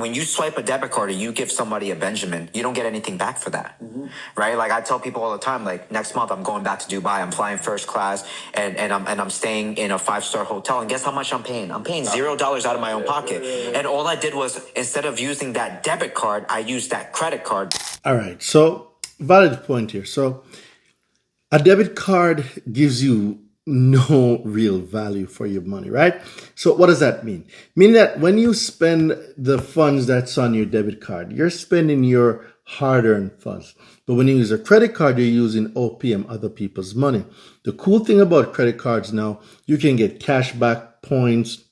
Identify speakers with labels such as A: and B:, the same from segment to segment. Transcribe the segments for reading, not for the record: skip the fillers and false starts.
A: when you swipe a debit card or you give somebody a Benjamin, you don't get anything back for that, right? Like I tell people all the time, like next month I'm going back to Dubai. I'm flying first class, and I'm staying in a 5-star hotel. And guess how much I'm paying? I'm paying $0 out of my own pocket. And all I did was, instead of using that debit card, I used that credit card.
B: All right, so valid point here. So a debit card gives you no real value for your money, right? So what does that mean? Meaning that when you spend the funds that's on your debit card, you're spending your hard-earned funds. But when you use a credit card, you're using OPM, other people's money. The cool thing about credit cards now, you can get cashback, points,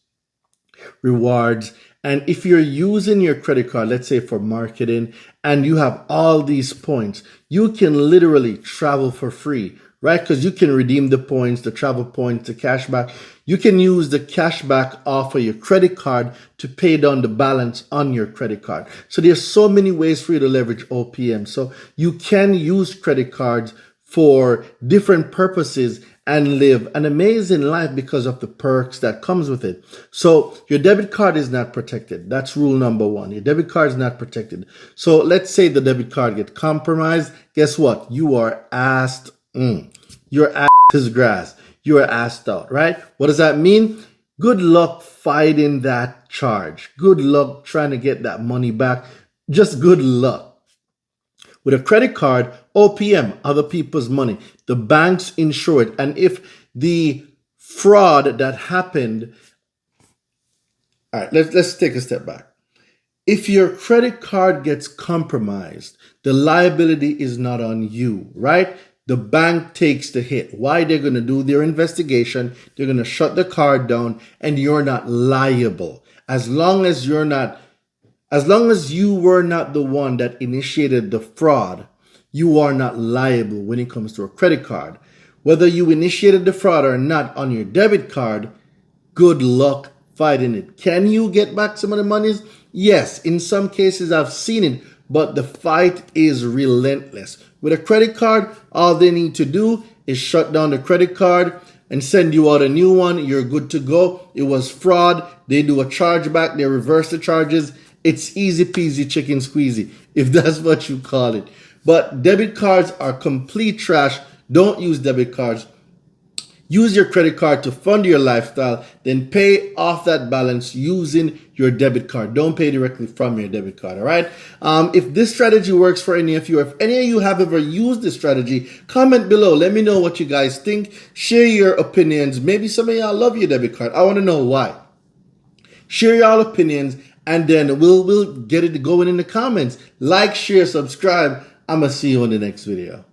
B: rewards. And if you're using your credit card, let's say for marketing, and you have all these points, you can literally travel for free, right? Because you can redeem the points, the travel points, the cashback. You can use the cashback off of your credit card to pay down the balance on your credit card. So there's so many ways for you to leverage OPM. So you can use credit cards for different purposes and live an amazing life because of the perks that comes with it. So your debit card is not protected. That's rule number one. Your debit card is not protected. So let's say the debit card gets compromised. Guess what? You are asked. Your ass is grass. You are asked out, right? What does that mean? Good luck fighting that charge. Good luck trying to get that money back. Just good luck. With a credit card, OPM, other people's money, the banks insure it. And if the fraud that happened, all right, let's take a step back. If your credit card gets compromised, the liability is not on you, right? The bank takes the hit. Why? They're going to do their investigation. They're going to shut the card down and you're not liable. As long as you were not the one that initiated the fraud, you are not liable when it comes to a credit card. Whether you initiated the fraud or not on your debit card, good luck fighting it. Can you get back some of the monies? Yes, in some cases I've seen it, but the fight is relentless. With a credit card, all they need to do is shut down the credit card and send you out a new one. You're good to go. It was fraud. They do a chargeback. They reverse the charges. It's easy peasy chicken squeezy, if that's what you call it. But debit cards are complete trash. Don't use debit cards. Use your credit card to fund your lifestyle, then pay off that balance using your debit card. Don't pay directly from your debit card, all right? If this strategy works for any of you, if any of you have ever used this strategy, comment below. Let me know what you guys think. Share your opinions. Maybe some of y'all love your debit card. I want to know why. Share your opinions, and then we'll get it going in the comments. Like, share, subscribe. I'm going to see you in the next video.